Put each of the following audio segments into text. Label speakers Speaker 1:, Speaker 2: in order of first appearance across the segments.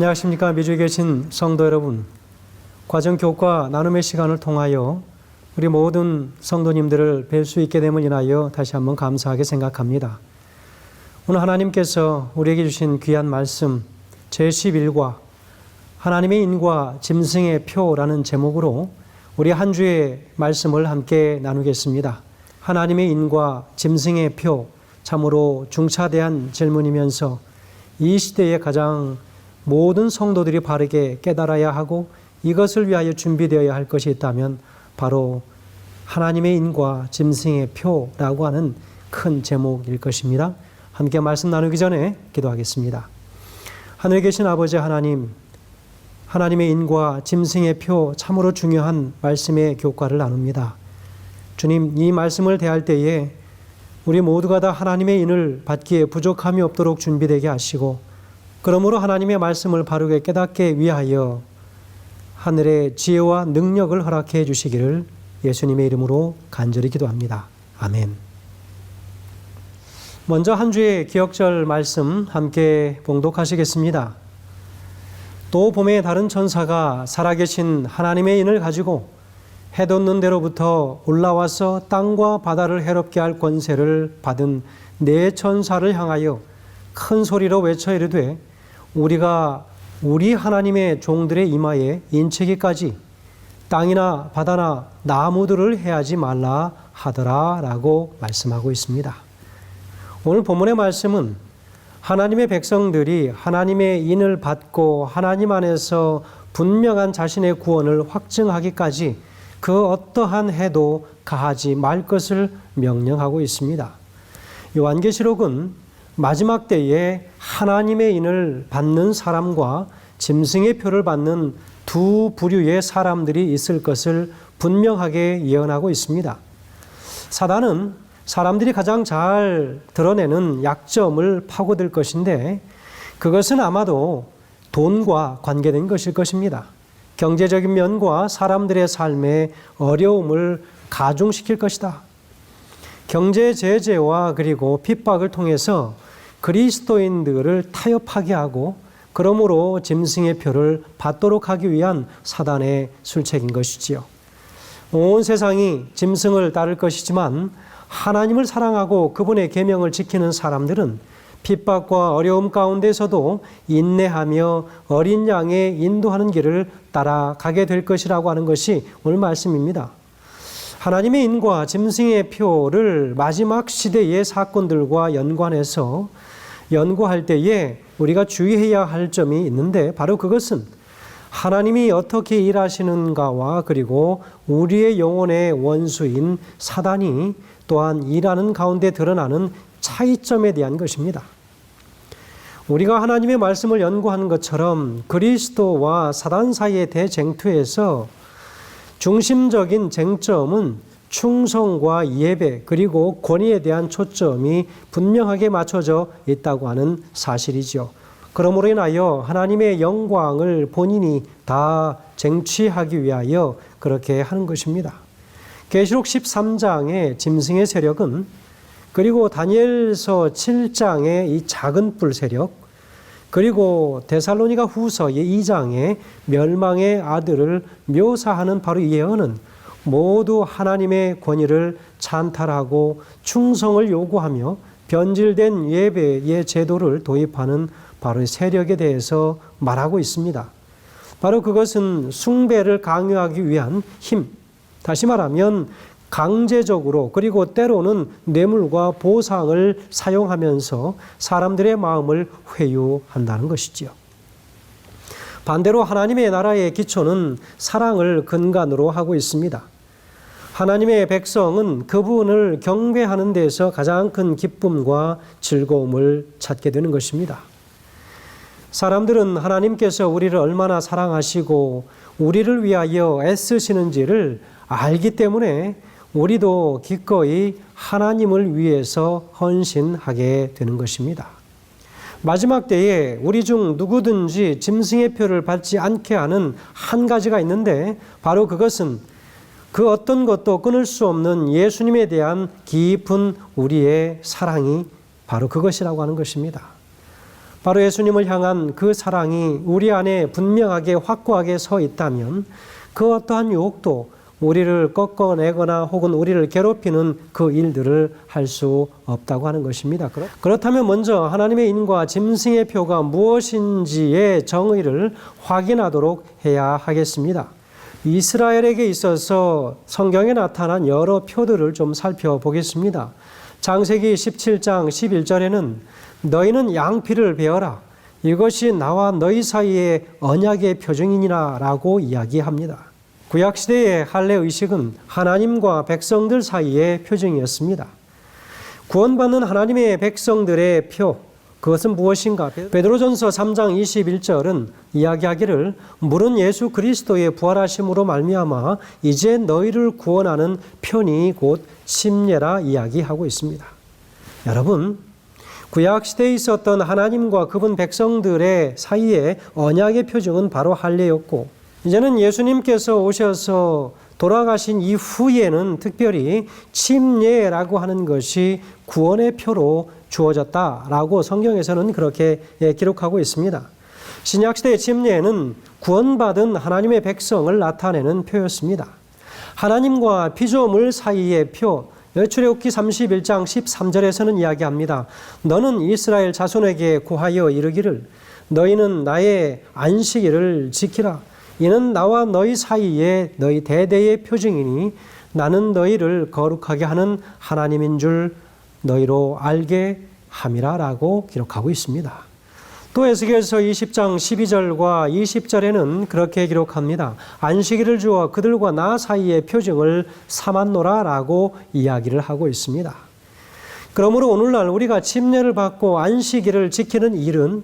Speaker 1: 안녕하십니까. 미주에 계신 성도 여러분, 과정교과 나눔의 시간을 통하여 우리 모든 성도님들을 뵐 수 있게 됨을 인하여 다시 한번 감사하게 생각합니다. 오늘 하나님께서 우리에게 주신 귀한 말씀 제11과 하나님의 인과 짐승의 표라는 제목으로 우리 한 주의 말씀을 함께 나누겠습니다. 하나님의 인과 짐승의 표, 참으로 중차대한 질문이면서 이 시대에 가장 모든 성도들이 바르게 깨달아야 하고 이것을 위하여 준비되어야 할 것이 있다면 바로 하나님의 인과 짐승의 표라고 하는 큰 제목일 것입니다. 함께 말씀 나누기 전에 기도하겠습니다. 하늘에 계신 아버지 하나님, 하나님의 인과 짐승의 표 참으로 중요한 말씀의 교과를 나눕니다. 주님, 이 말씀을 대할 때에 우리 모두가 다 하나님의 인을 받기에 부족함이 없도록 준비되게 하시고 그러므로 하나님의 말씀을 바르게 깨닫게 위하여 하늘의 지혜와 능력을 허락해 주시기를 예수님의 이름으로 간절히 기도합니다. 아멘. 먼저 한 주의 기억절 말씀 함께 봉독하시겠습니다. 또 봄에 다른 천사가 살아계신 하나님의 인을 가지고 해 돋는 데로부터 올라와서 땅과 바다를 해롭게 할 권세를 받은 네 천사를 향하여 큰 소리로 외쳐 이르되 우리가 우리 하나님의 종들의 이마에 인치기까지 땅이나 바다나 나무들을 해하지 말라 하더라 라고 말씀하고 있습니다. 오늘 본문의 말씀은 하나님의 백성들이 하나님의 인을 받고 하나님 안에서 분명한 자신의 구원을 확증하기까지 그 어떠한 해도 가하지 말 것을 명령하고 있습니다. 요한계시록은 마지막 때에 하나님의 인을 받는 사람과 짐승의 표를 받는 두 부류의 사람들이 있을 것을 분명하게 예언하고 있습니다. 사단은 사람들이 가장 잘 드러내는 약점을 파고들 것인데 그것은 아마도 돈과 관계된 것일 것입니다. 경제적인 면과 사람들의 삶의 어려움을 가중시킬 것이다. 경제 제재와 그리고 핍박을 통해서 그리스도인들을 타협하게 하고 그러므로 짐승의 표를 받도록 하기 위한 사단의 술책인 것이지요. 온 세상이 짐승을 따를 것이지만 하나님을 사랑하고 그분의 계명을 지키는 사람들은 핍박과 어려움 가운데서도 인내하며 어린 양의 인도하는 길을 따라가게 될 것이라고 하는 것이 오늘 말씀입니다. 하나님의 인과 짐승의 표를 마지막 시대의 사건들과 연관해서 연구할 때에 우리가 주의해야 할 점이 있는데 바로 그것은 하나님이 어떻게 일하시는가와 그리고 우리의 영혼의 원수인 사단이 또한 일하는 가운데 드러나는 차이점에 대한 것입니다. 우리가 하나님의 말씀을 연구하는 것처럼 그리스도와 사단 사이의 대쟁투에서 중심적인 쟁점은 충성과 예배 그리고 권위에 대한 초점이 분명하게 맞춰져 있다고 하는 사실이죠. 그러므로 인하여 하나님의 영광을 본인이 다 쟁취하기 위하여 그렇게 하는 것입니다. 계시록 13장의 짐승의 세력은 그리고 다니엘서 7장의 이 작은 뿔 세력 그리고 데살로니가 후서 2장의 멸망의 아들을 묘사하는 바로 이 예언은 모두 하나님의 권위를 찬탈하고 충성을 요구하며 변질된 예배의 제도를 도입하는 바로 세력에 대해서 말하고 있습니다. 바로 그것은 숭배를 강요하기 위한 힘, 다시 말하면 강제적으로 그리고 때로는 뇌물과 보상을 사용하면서 사람들의 마음을 회유한다는 것이지요. 반대로 하나님의 나라의 기초는 사랑을 근간으로 하고 있습니다. 하나님의 백성은 그분을 경배하는 데서 가장 큰 기쁨과 즐거움을 찾게 되는 것입니다. 사람들은 하나님께서 우리를 얼마나 사랑하시고 우리를 위하여 애쓰시는지를 알기 때문에 우리도 기꺼이 하나님을 위해서 헌신하게 되는 것입니다. 마지막 때에 우리 중 누구든지 짐승의 표를 받지 않게 하는 한 가지가 있는데 바로 그것은 그 어떤 것도 끊을 수 없는 예수님에 대한 깊은 우리의 사랑이 바로 그것이라고 하는 것입니다. 바로 예수님을 향한 그 사랑이 우리 안에 분명하게 확고하게 서 있다면 그 어떠한 유혹도 우리를 꺾어내거나 혹은 우리를 괴롭히는 그 일들을 할 수 없다고 하는 것입니다. 그렇다면 먼저 하나님의 인과 짐승의 표가 무엇인지의 정의를 확인하도록 해야 하겠습니다. 이스라엘에게 있어서 성경에 나타난 여러 표들을 좀 살펴보겠습니다. 창세기 17장 11절에는 너희는 양피를 베어라. 이것이 나와 너희 사이의 언약의 표징이니라 라고 이야기합니다. 구약시대의 할례의식은 하나님과 백성들 사이의 표징이었습니다. 구원받는 하나님의 백성들의 표, 그것은 무엇인가? 베드로전서 3장 21절은 이야기하기를 물은 예수 그리스도의 부활하심으로 말미암아 이제 너희를 구원하는 편이 곧 침례라 이야기하고 있습니다. 여러분, 구약시대에 있었던 하나님과 그분 백성들의 사이에 언약의 표징은 바로 할례였고 이제는 예수님께서 오셔서 돌아가신 이후에는 특별히 침례라고 하는 것이 구원의 표로 주어졌다라고 성경에서는 그렇게 기록하고 있습니다. 신약시대의 침례는 구원받은 하나님의 백성을 나타내는 표였습니다. 하나님과 피조물 사이의 표, 출애굽기 31장 13절에서는 이야기합니다. 너는 이스라엘 자손에게 고하여 이르기를 너희는 나의 안식일을 지키라. 이는 나와 너희 사이에 너희 대대의 표징이니 나는 너희를 거룩하게 하는 하나님인 줄 너희로 알게 함이라 라고 기록하고 있습니다. 또 에스겔서 20장 12절과 20절에는 그렇게 기록합니다. 안식일을 주어 그들과 나 사이의 표징을 삼았노라 라고 이야기를 하고 있습니다. 그러므로 오늘날 우리가 침례를 받고 안식일을 지키는 일은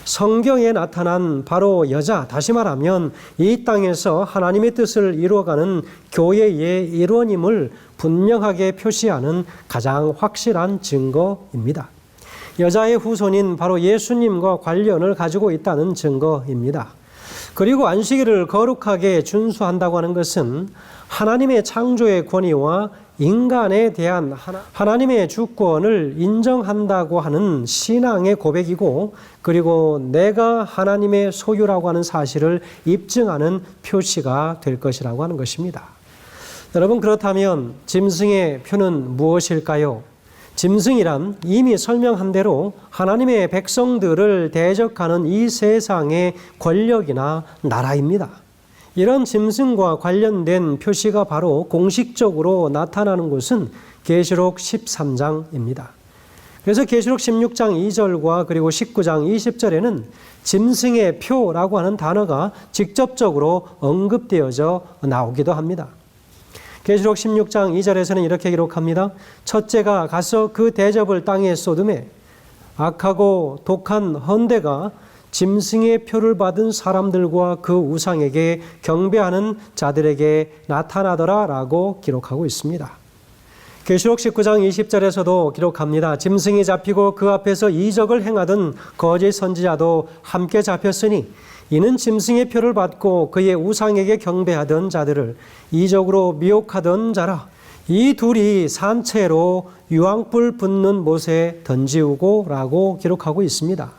Speaker 1: 성경에 나타난 바로 여자, 다시 말하면 이 땅에서 하나님의 뜻을 이루어가는 교회의 일원임을 분명하게 표시하는 가장 확실한 증거입니다. 여자의 후손인 바로 예수님과 관련을 가지고 있다는 증거입니다. 그리고 안식일을 거룩하게 준수한다고 하는 것은 하나님의 창조의 권위와 인간에 대한 하나님의 주권을 인정한다고 하는 신앙의 고백이고 그리고 내가 하나님의 소유라고 하는 사실을 입증하는 표시가 될 것이라고 하는 것입니다. 여러분, 그렇다면 짐승의 표는 무엇일까요? 짐승이란 이미 설명한 대로 하나님의 백성들을 대적하는 이 세상의 권력이나 나라입니다. 이런 짐승과 관련된 표시가 바로 공식적으로 나타나는 곳은 계시록 13장입니다. 그래서 계시록 16장 2절과 그리고 19장 20절에는 짐승의 표라고 하는 단어가 직접적으로 언급되어져 나오기도 합니다. 계시록 16장 2절에서는 이렇게 기록합니다. 첫째가 가서 그 대접을 땅에 쏟음에 악하고 독한 헌대가 짐승의 표를 받은 사람들과 그 우상에게 경배하는 자들에게 나타나더라 라고 기록하고 있습니다. 계시록 19장 20절에서도 기록합니다. 짐승이 잡히고 그 앞에서 이적을 행하던 거짓 선지자도 함께 잡혔으니 이는 짐승의 표를 받고 그의 우상에게 경배하던 자들을 이적으로 미혹하던 자라. 이 둘이 산채로 유황불 붙는 못에 던지우고 라고 기록하고 있습니다.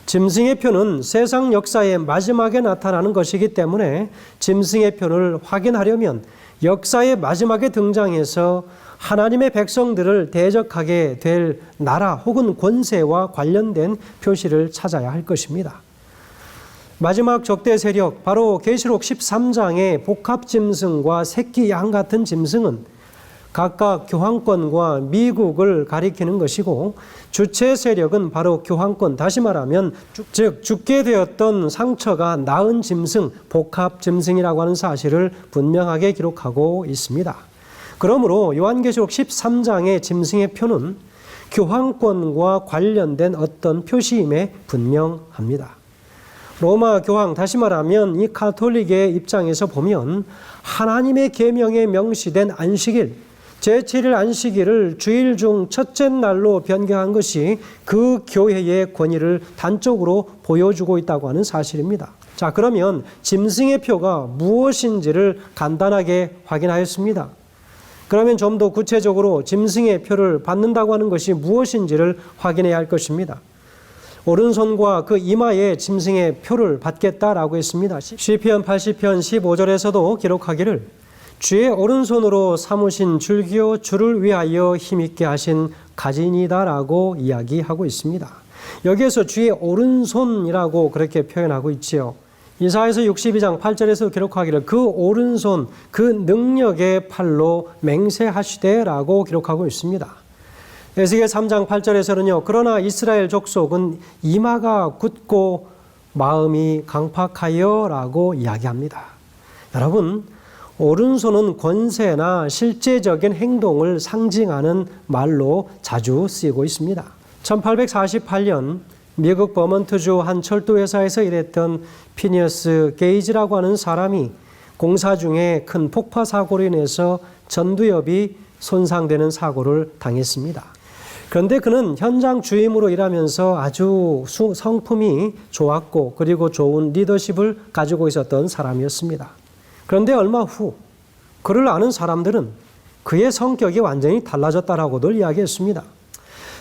Speaker 1: 짐승의 표는 세상 역사의 마지막에 나타나는 것이기 때문에 짐승의 표를 확인하려면 역사의 마지막에 등장해서 하나님의 백성들을 대적하게 될 나라 혹은 권세와 관련된 표시를 찾아야 할 것입니다. 마지막 적대 세력, 바로 계시록 13장의 복합 짐승과 새끼 양 같은 짐승은 각각 교황권과 미국을 가리키는 것이고 주체 세력은 바로 교황권, 다시 말하면 즉 죽게 되었던 상처가 나은 짐승, 복합 짐승이라고 하는 사실을 분명하게 기록하고 있습니다. 그러므로 요한계시록 13장의 짐승의 표는 교황권과 관련된 어떤 표시임에 분명합니다. 로마 교황, 다시 말하면 이 가톨릭의 입장에서 보면 하나님의 계명에 명시된 안식일, 제7일 안식일을 주일 중 첫째 날로 변경한 것이 그 교회의 권위를 단적으로 보여주고 있다고 하는 사실입니다. 자, 그러면 짐승의 표가 무엇인지를 간단하게 확인하였습니다. 그러면 좀 더 구체적으로 짐승의 표를 받는다고 하는 것이 무엇인지를 확인해야 할 것입니다. 오른손과 그 이마에 짐승의 표를 받겠다라고 했습니다. 시편 80편 15절에서도 기록하기를 주의 오른손으로 삼으신 줄기요 주를 위하여 힘있게 하신 가진이다라고 이야기하고 있습니다. 여기에서 주의 오른손이라고 그렇게 표현하고 있지요. 이사야서 62장 8절에서 기록하기를 그 오른손 그 능력의 팔로 맹세하시되라고 기록하고 있습니다. 에스겔 3장 8절에서는요. 그러나 이스라엘 족속은 이마가 굳고 마음이 강팍하여라고 이야기합니다. 여러분, 오른손은 권세나 실제적인 행동을 상징하는 말로 자주 쓰이고 있습니다. 1848년 미국 버먼트주 한 철도회사에서 일했던 피니어스 게이지라고 하는 사람이 공사 중에 큰 폭파 사고로 인해서 전두엽이 손상되는 사고를 당했습니다. 그런데 그는 현장 주임으로 일하면서 아주 성품이 좋았고 그리고 좋은 리더십을 가지고 있었던 사람이었습니다. 그런데 얼마 후 그를 아는 사람들은 그의 성격이 완전히 달라졌다라고들 이야기했습니다.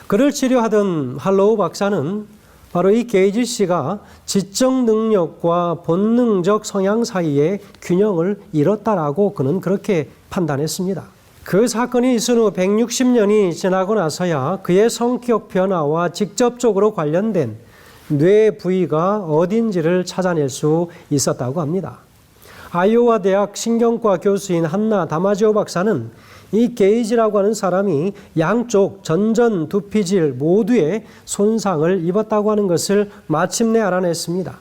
Speaker 1: 그를 치료하던 할로우 박사는 바로 이 게이지 씨가 지적 능력과 본능적 성향 사이에 균형을 잃었다라고 그는 그렇게 판단했습니다. 그 사건이 있은 후 160년이 지나고 나서야 그의 성격 변화와 직접적으로 관련된 뇌 부위가 어딘지를 찾아낼 수 있었다고 합니다. 아이오와 대학 신경과 교수인 한나 다마지오 박사는 이 게이지라고 하는 사람이 양쪽 전전 두피질 모두에 손상을 입었다고 하는 것을 마침내 알아냈습니다.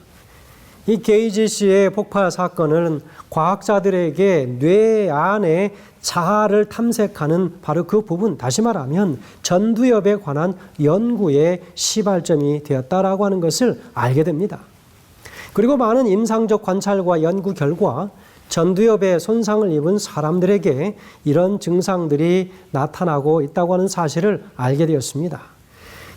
Speaker 1: 이 게이지 씨의 폭발 사건은 과학자들에게 뇌 안의 자아를 탐색하는 바로 그 부분, 다시 말하면 전두엽에 관한 연구의 시발점이 되었다라고 하는 것을 알게 됩니다. 그리고 많은 임상적 관찰과 연구 결과 전두엽에 손상을 입은 사람들에게 이런 증상들이 나타나고 있다고 하는 사실을 알게 되었습니다.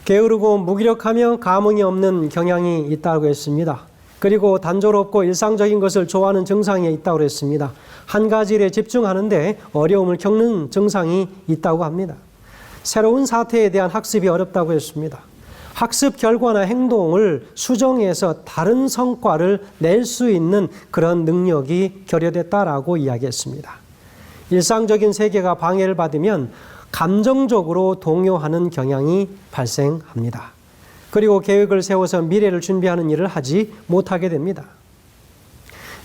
Speaker 1: 게으르고 무기력하며 감흥이 없는 경향이 있다고 했습니다. 그리고 단조롭고 일상적인 것을 좋아하는 증상이 있다고 했습니다. 한 가지 일에 집중하는데 어려움을 겪는 증상이 있다고 합니다. 새로운 사태에 대한 학습이 어렵다고 했습니다. 학습 결과나 행동을 수정해서 다른 성과를 낼 수 있는 그런 능력이 결여됐다라고 이야기했습니다. 일상적인 세계가 방해를 받으면 감정적으로 동요하는 경향이 발생합니다. 그리고 계획을 세워서 미래를 준비하는 일을 하지 못하게 됩니다.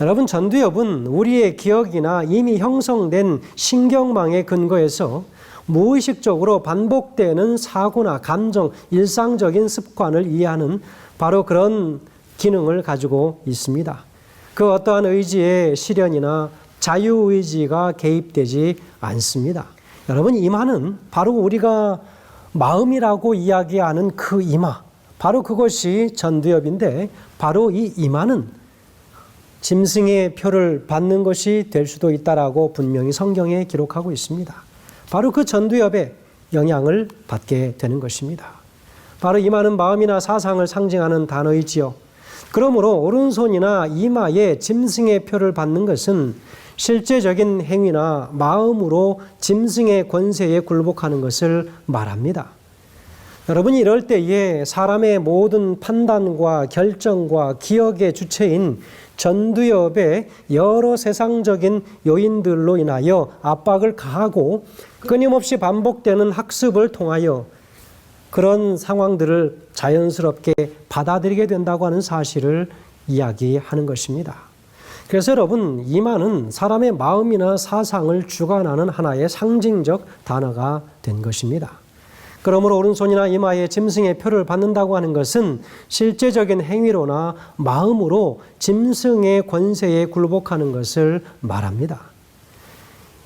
Speaker 1: 여러분, 전두엽은 우리의 기억이나 이미 형성된 신경망에 근거해서 무의식적으로 반복되는 사고나 감정, 일상적인 습관을 이해하는 바로 그런 기능을 가지고 있습니다. 그 어떠한 의지의 실현이나 자유의지가 개입되지 않습니다. 여러분, 이마는 바로 우리가 마음이라고 이야기하는 그 이마, 바로 그것이 전두엽인데 바로 이 이마는 짐승의 표를 받는 것이 될 수도 있다라고 분명히 성경에 기록하고 있습니다. 바로 그 전두엽에 영향을 받게 되는 것입니다. 바로 이마는 마음이나 사상을 상징하는 단어이지요. 그러므로 오른손이나 이마에 짐승의 표를 받는 것은 실제적인 행위나 마음으로 짐승의 권세에 굴복하는 것을 말합니다. 여러분이 이럴 때에 사람의 모든 판단과 결정과 기억의 주체인 전두엽에 여러 세상적인 요인들로 인하여 압박을 가하고 끊임없이 반복되는 학습을 통하여 그런 상황들을 자연스럽게 받아들이게 된다고 하는 사실을 이야기하는 것입니다. 그래서 여러분, 이마는 사람의 마음이나 사상을 주관하는 하나의 상징적 단어가 된 것입니다. 그러므로 오른손이나 이마에 짐승의 표를 받는다고 하는 것은 실제적인 행위로나 마음으로 짐승의 권세에 굴복하는 것을 말합니다.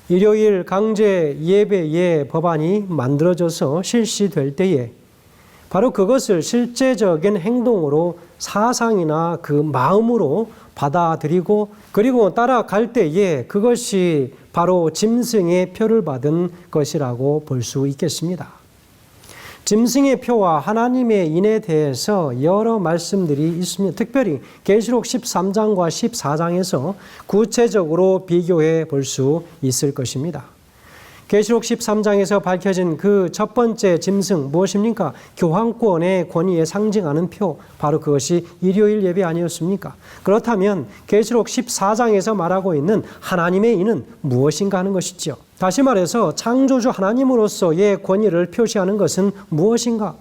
Speaker 1: 일요일 강제 예배의 법안이 만들어져서 실시될 때에 바로 그것을 실제적인 행동으로 사상이나 그 마음으로 받아들이고 그리고 따라갈 때에 그것이 바로 짐승의 표를 받은 것이라고 볼 수 있겠습니다. 짐승의 표와 하나님의 인에 대해서 여러 말씀들이 있습니다. 특별히 계시록 13장과 14장에서 구체적으로 비교해 볼 수 있을 것입니다. 계시록 13장에서 밝혀진 그 첫 번째 짐승 무엇입니까? 교황권의 권위에 상징하는 표, 바로 그것이 일요일 예배 아니었습니까? 그렇다면 계시록 14장에서 말하고 있는 하나님의 인은 무엇인가 하는 것이죠. 다시 말해서 창조주 하나님으로서의 권위를 표시하는 것은 무엇인가?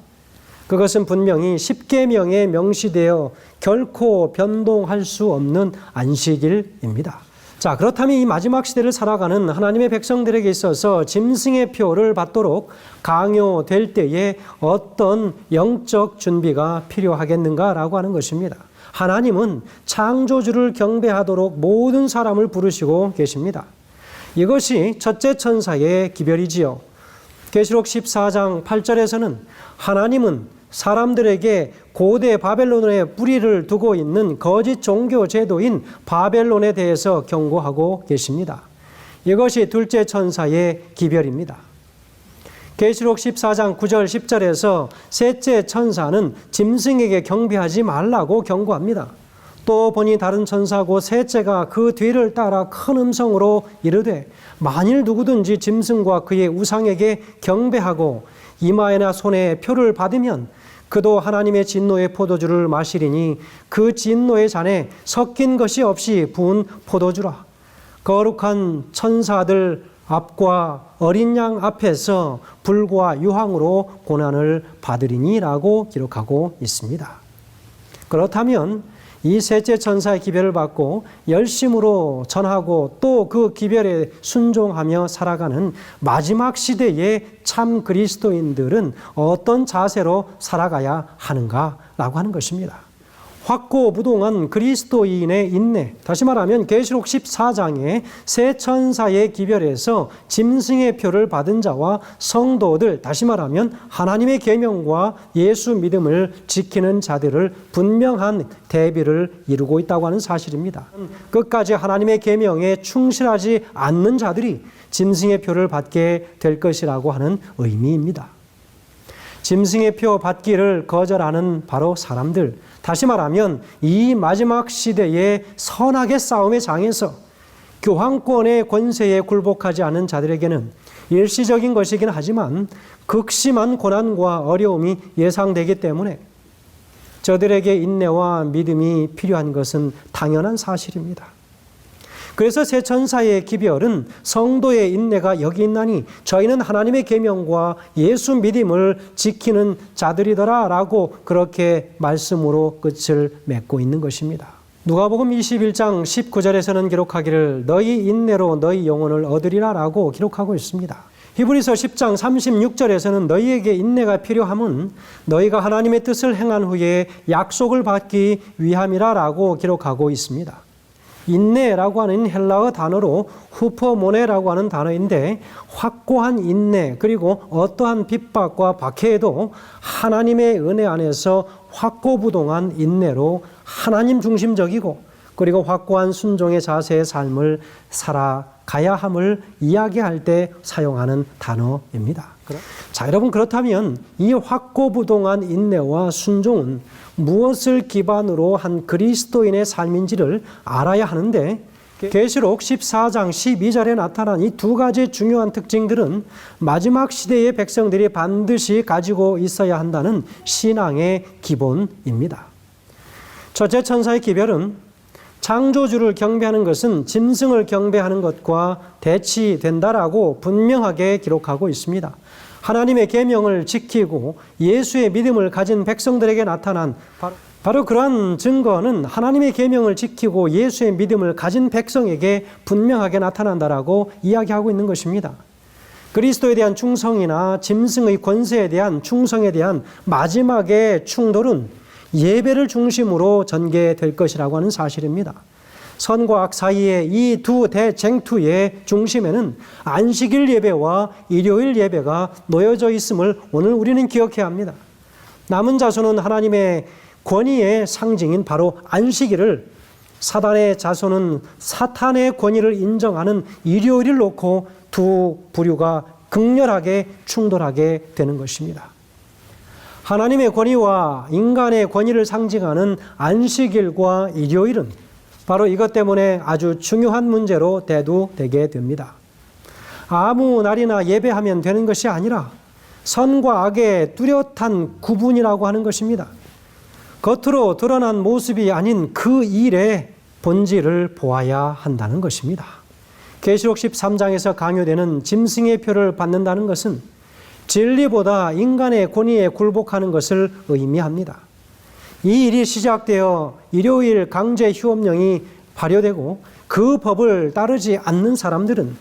Speaker 1: 그것은 분명히 십계명에 명시되어 결코 변동할 수 없는 안식일입니다. 자, 그렇다면 이 마지막 시대를 살아가는 하나님의 백성들에게 있어서 짐승의 표를 받도록 강요될 때에 어떤 영적 준비가 필요하겠는가라고 하는 것입니다. 하나님은 창조주를 경배하도록 모든 사람을 부르시고 계십니다. 이것이 첫째 천사의 기별이지요. 계시록 14장 8절에서는 하나님은 사람들에게 고대 바벨론에 뿌리를 두고 있는 거짓 종교 제도인 바벨론에 대해서 경고하고 계십니다. 이것이 둘째 천사의 기별입니다. 계시록 14장 9절 10절에서 셋째 천사는 짐승에게 경배하지 말라고 경고합니다. 또 보니 다른 천사고 셋째가 그 뒤를 따라 큰 음성으로 이르되 만일 누구든지 짐승과 그의 우상에게 경배하고 이마에나 손에 표를 받으면 그도 하나님의 진노의 포도주를 마시리니 그 진노의 잔에 섞인 것이 없이 부은 포도주라. 거룩한 천사들 앞과 어린 양 앞에서 불과 유황으로 고난을 받으리니 라고 기록하고 있습니다. 그렇다면 이 셋째 천사의 기별을 받고 열심으로 전하고 또 그 기별에 순종하며 살아가는 마지막 시대의 참 그리스도인들은 어떤 자세로 살아가야 하는가라고 하는 것입니다. 확고부동한 그리스도인의 인내, 다시 말하면 계시록 14장의 세 천사의 기별에서 짐승의 표를 받은 자와 성도들, 다시 말하면 하나님의 계명과 예수 믿음을 지키는 자들을 분명한 대비를 이루고 있다고 하는 사실입니다. 끝까지 하나님의 계명에 충실하지 않는 자들이 짐승의 표를 받게 될 것이라고 하는 의미입니다. 짐승의 표 받기를 거절하는 바로 사람들, 다시 말하면 이 마지막 시대의 선악의 싸움의 장에서 교황권의 권세에 굴복하지 않은 자들에게는 일시적인 것이긴 하지만 극심한 고난과 어려움이 예상되기 때문에 저들에게 인내와 믿음이 필요한 것은 당연한 사실입니다. 그래서 세 천사의 기별은 성도의 인내가 여기 있나니 저희는 하나님의 계명과 예수 믿음을 지키는 자들이더라 라고 그렇게 말씀으로 끝을 맺고 있는 것입니다. 누가복음 21장 19절에서는 기록하기를 너희 인내로 너희 영혼을 얻으리라 라고 기록하고 있습니다. 히브리서 10장 36절에서는 너희에게 인내가 필요함은 너희가 하나님의 뜻을 행한 후에 약속을 받기 위함이라 라고 기록하고 있습니다. 인내라고 하는 헬라어 단어로 후퍼모네라고 하는 단어인데 확고한 인내 그리고 어떠한 핍박과 박해에도 하나님의 은혜 안에서 확고부동한 인내로 하나님 중심적이고 그리고 확고한 순종의 자세의 삶을 살아가야 함을 이야기할 때 사용하는 단어입니다. 자, 여러분 그렇다면 이 확고부동한 인내와 순종은 무엇을 기반으로 한 그리스도인의 삶인지를 알아야 하는데 계시록 14장 12절에 나타난 이 두 가지 중요한 특징들은 마지막 시대의 백성들이 반드시 가지고 있어야 한다는 신앙의 기본입니다. 첫째 천사의 기별은 창조주를 경배하는 것은 짐승을 경배하는 것과 대치된다라고 분명하게 기록하고 있습니다. 하나님의 계명을 지키고 예수의 믿음을 가진 백성들에게 나타난 바로 그러한 증거는 하나님의 계명을 지키고 예수의 믿음을 가진 백성에게 분명하게 나타난다라고 이야기하고 있는 것입니다. 그리스도에 대한 충성이나 짐승의 권세에 대한 충성에 대한 마지막의 충돌은 예배를 중심으로 전개될 것이라고 하는 사실입니다. 선과 악 사이의 이 두 대쟁투의 중심에는 안식일 예배와 일요일 예배가 놓여져 있음을 오늘 우리는 기억해야 합니다. 남은 자손은 하나님의 권위의 상징인 바로 안식일을, 사단의 자손은 사탄의 권위를 인정하는 일요일을 놓고 두 부류가 극렬하게 충돌하게 되는 것입니다. 하나님의 권위와 인간의 권위를 상징하는 안식일과 일요일은 바로 이것 때문에 아주 중요한 문제로 대두되게 됩니다. 아무 날이나 예배하면 되는 것이 아니라 선과 악의 뚜렷한 구분이라고 하는 것입니다. 겉으로 드러난 모습이 아닌 그 일의 본질을 보아야 한다는 것입니다. 계시록 13장에서 강요되는 짐승의 표를 받는다는 것은 진리보다 인간의 권위에 굴복하는 것을 의미합니다. 이 일이 시작되어 일요일 강제 휴업령이 발효되고 그 법을 따르지 않는 사람들은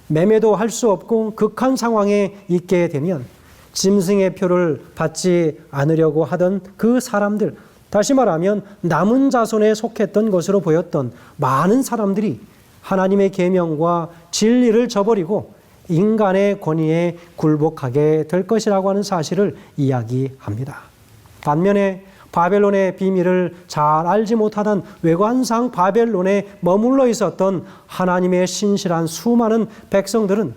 Speaker 1: 매매도 할 수 없고 극한 상황에 있게 되면 짐승의 표를 받지 않으려고 하던 그 사람들, 다시 말하면 남은 자손에 속했던 것으로 보였던 많은 사람들이 하나님의 계명과 진리를 저버리고 인간의 권위에 굴복하게 될 것이라고 하는 사실을 이야기합니다. 반면에 바벨론의 비밀을 잘 알지 못하던 외관상 바벨론에 머물러 있었던 하나님의 신실한 수많은 백성들은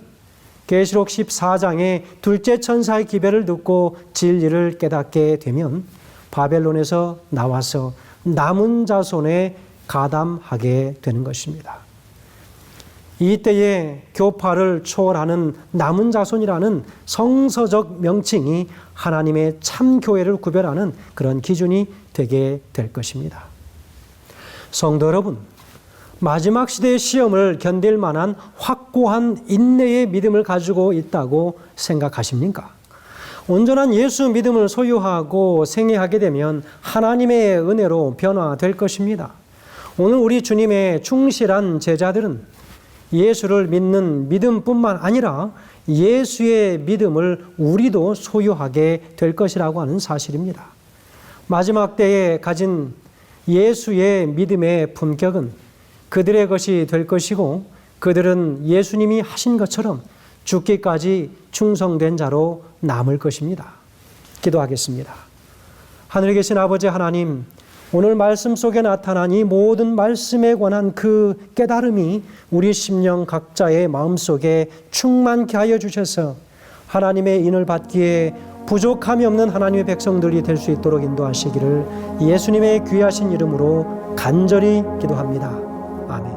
Speaker 1: 계시록 14장의 둘째 천사의 기별을 듣고 진리를 깨닫게 되면 바벨론에서 나와서 남은 자손에 가담하게 되는 것입니다. 이때에 교파를 초월하는 남은 자손이라는 성서적 명칭이 하나님의 참 교회를 구별하는 그런 기준이 되게 될 것입니다. 성도 여러분, 마지막 시대의 시험을 견딜 만한 확고한 인내의 믿음을 가지고 있다고 생각하십니까? 온전한 예수 믿음을 소유하고 생애하게 되면 하나님의 은혜로 변화될 것입니다. 오늘 우리 주님의 충실한 제자들은 예수를 믿는 믿음뿐만 아니라 예수의 믿음을 우리도 소유하게 될 것이라고 하는 사실입니다. 마지막 때에 가진 예수의 믿음의 품격은 그들의 것이 될 것이고 그들은 예수님이 하신 것처럼 죽기까지 충성된 자로 남을 것입니다. 기도하겠습니다. 하늘에 계신 아버지 하나님, 오늘 말씀 속에 나타난 이 모든 말씀에 관한 그 깨달음이 우리 심령 각자의 마음속에 충만케 하여 주셔서 하나님의 인을 받기에 부족함이 없는 하나님의 백성들이 될 수 있도록 인도하시기를 예수님의 귀하신 이름으로 간절히 기도합니다. 아멘.